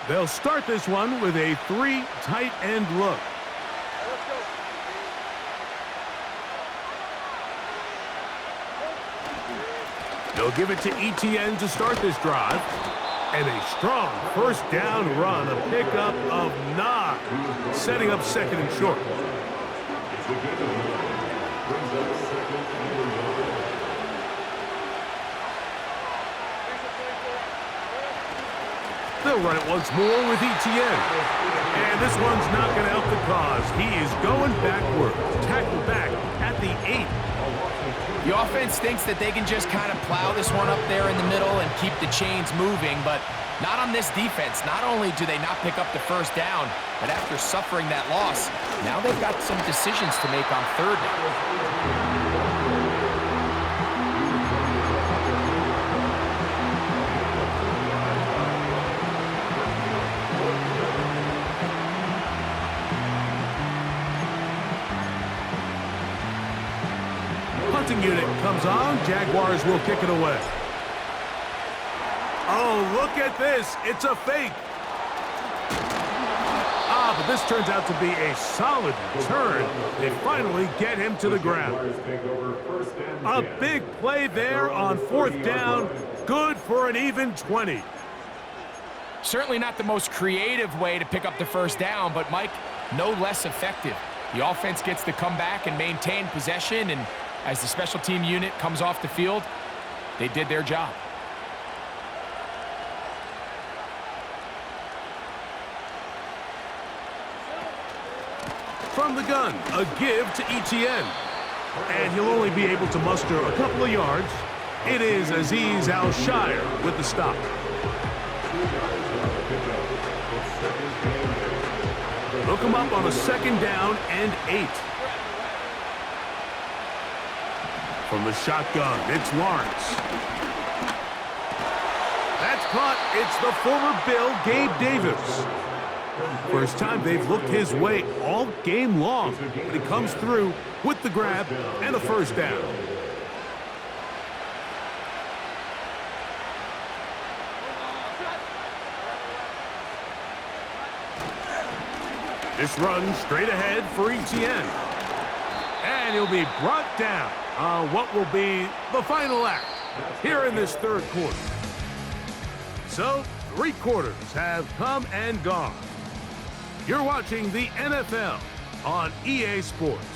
They'll start this one with a 3 tight end look. They'll give it to ETN to start this drive. And a strong first down run, a pickup of 9, setting up second and short. They'll run it once more with ETN. And this one's not going to help the cause. He is going backward. Tackle back at the 8. The offense thinks that they can just kind of plow this one up there in the middle and keep the chains moving, but not on this defense. Not only do they not pick up the first down, but after suffering that loss, now they've got some decisions to make on third down. Punting unit comes on. Jaguars will kick it away. Oh, look at this. It's a fake. But this turns out to be a solid return. They finally get him to the ground. A big play there on 4th down. Good for an even 20. Certainly not the most creative way to pick up the first down, but Mike, no less effective. The offense gets to come back and maintain possession, and as the special team unit comes off the field, they did their job. From the gun, a give to ETN. And he'll only be able to muster a couple of yards. It is Azeez Al-Shire with the stop. Look him up on a 2nd down and 8. From the shotgun, it's Lawrence. That's caught. It's the former Bill, Gabe Davis. First time they've looked his way all game long, but he comes through with the grab and a first down. This run straight ahead for ETN. And he'll be brought down on what will be the final act here in this 3rd quarter. So, 3 quarters have come and gone. You're watching the NFL on EA Sports.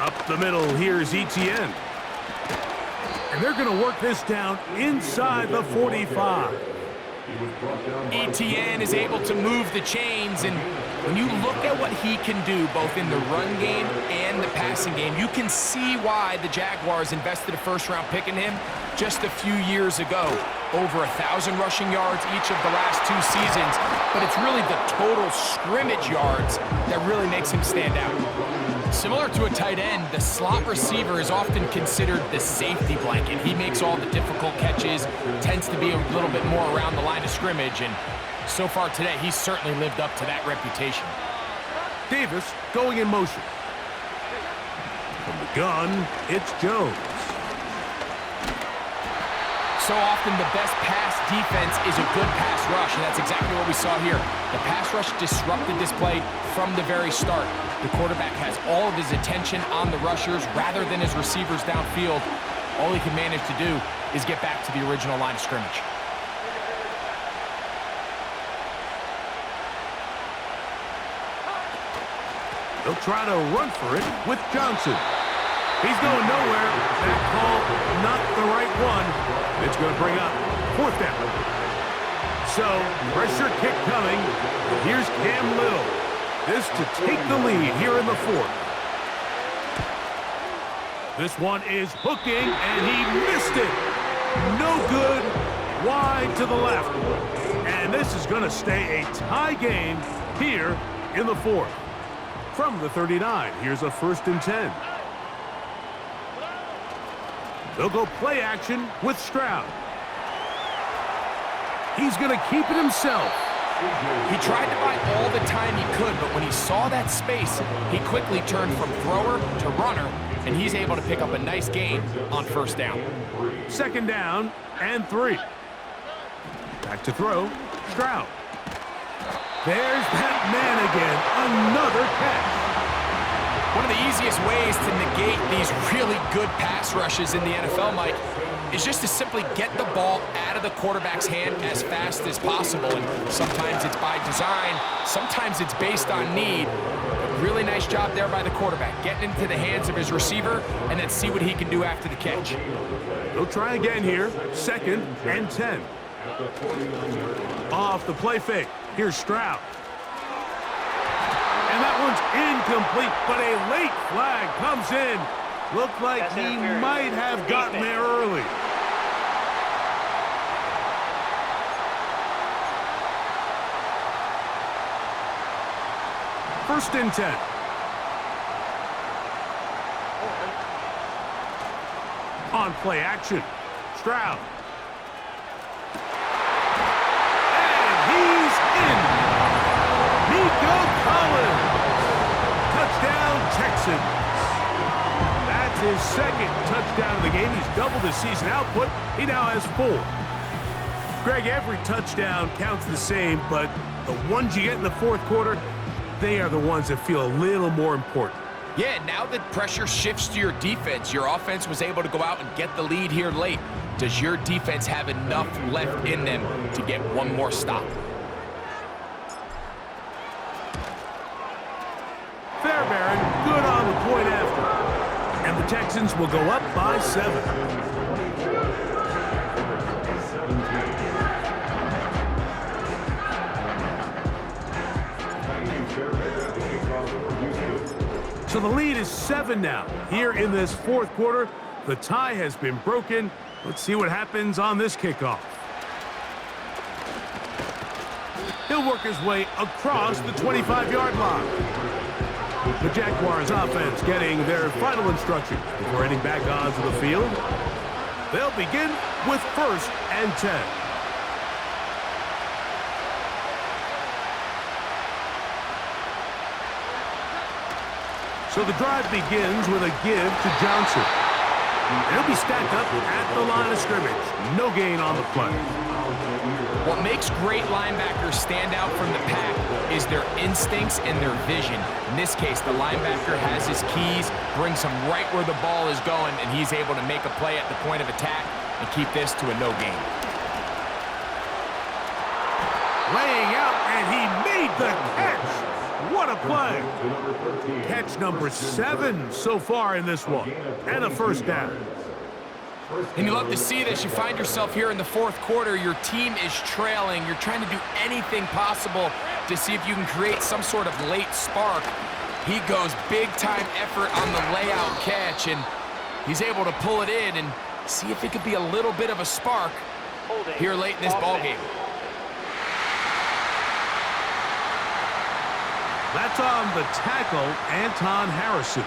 Up the middle, here's ETN. And they're going to work this down inside the 45. ETN is able to move the chains, and when you look at what he can do both in the run game and the passing game, you can see why the Jaguars invested a first-round pick in him just a few years ago. Over 1,000 rushing yards each of the last 2 seasons, but it's really the total scrimmage yards that really makes him stand out. Similar to a tight end, the slot receiver is often considered the safety blanket. He makes all the difficult catches, tends to be a little bit more around the line of scrimmage, and so far today, he's certainly lived up to that reputation. Davis going in motion. From the gun, it's Jones. So often the best pass defense is a good pass rush, and that's exactly what we saw here. The pass rush disrupted this play from the very start. The quarterback has all of his attention on the rushers rather than his receivers downfield. All he can manage to do is get back to the original line of scrimmage. They'll try to run for it with Johnson. He's going nowhere. That call, not the right one. It's going to bring up 4th down. So, pressure kick coming. Here's Cam Little. This to take the lead here in the 4th. This one is hooking, and he missed it. No good. Wide to the left. And this is going to stay a tie game here in the fourth. From the 39, here's a 1st and 10. They'll go play action with Stroud. He's going to keep it himself. He tried to buy all the time he could, but when he saw that space, he quickly turned from thrower to runner, and he's able to pick up a nice gain on 1st down. 2nd down and 3. Back to throw, Stroud. There's that man again, another catch. One of the easiest ways to negate these really good pass rushes in the NFL, Mike, is just to simply get the ball out of the quarterback's hand as fast as possible. And sometimes it's by design, sometimes it's based on need. Really nice job there by the quarterback, getting into the hands of his receiver, and then see what he can do after the catch. They'll try again here, 2nd and 10. Off the play fake, here's Stroud. And that one's incomplete, but a late flag comes in. Looked like he might have gotten there early. First and 10. On play action, Stroud. And he's in. Nico Collins. Touchdown, Texans. That's his 2nd touchdown of the game. He's doubled his season output. He now has 4. Greg, every touchdown counts the same, but the ones you get in the fourth quarter, they are the ones that feel a little more important. Yeah, now that pressure shifts to your defense, your offense was able to go out and get the lead here late. Does your defense have enough left in them to get one more stop? Fairbairn, good on the point after. And the Texans will go up by 7. So the lead is 7 now. Here in this fourth quarter, the tie has been broken. Let's see what happens on this kickoff. He'll work his way across the 25-yard line. The Jaguars offense getting their final instructions before heading back onto the field. They'll begin with 1st and 10. So the drive begins with a give to Johnson. He'll be stacked up at the line of scrimmage. No gain on the play. What makes great linebackers stand out from the pack is their instincts and their vision. In this case, the linebacker has his keys, brings him right where the ball is going, and he's able to make a play at the point of attack and keep this to a no gain. Laying out, and he made the catch. What a play. Catch number 7 so far in this one. And a 1st down. And you love to see this. You find yourself here in the fourth quarter. Your team is trailing. You're trying to do anything possible to see if you can create some sort of late spark. He goes big-time effort on the layout catch, and he's able to pull it in and see if it could be a little bit of a spark here late in this ballgame. That's on the tackle, Anton Harrison.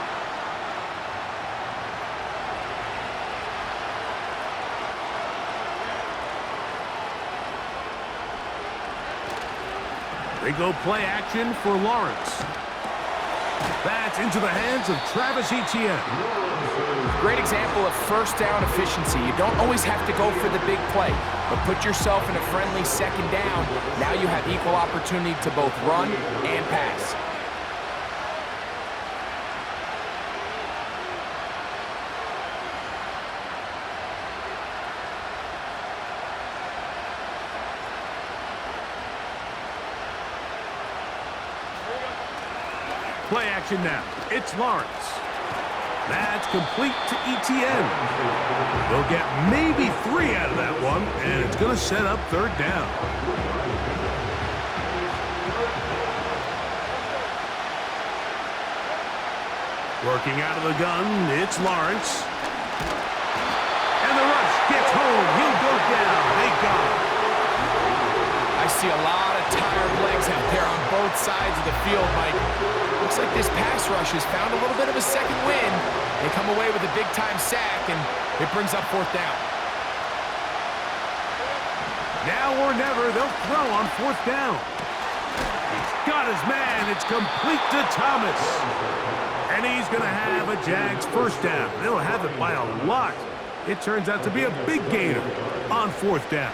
They go play action for Lawrence. That's into the hands of Travis Etienne. Great example of 1st down efficiency. You don't always have to go for the big play, but put yourself in a friendly 2nd down. Now you have equal opportunity to both run and pass. Play action now. It's Lawrence. That's complete to Etienne. They'll get maybe 3 out of that one, and it's going to set up 3rd down. Working out of the gun, it's Lawrence. And the rush gets home. He'll go down. They got him. I see a lot of tired legs out there on both both sides of the field, Mike. Looks like this pass rush has found a little bit of a second wind. They come away with a big-time sack, and it brings up 4th down. Now or never, they'll throw on 4th down. He's got his man. It's complete to Thomas. And he's going to have a Jags 1st down. They'll have it by a lot. It turns out to be a big gainer on 4th down.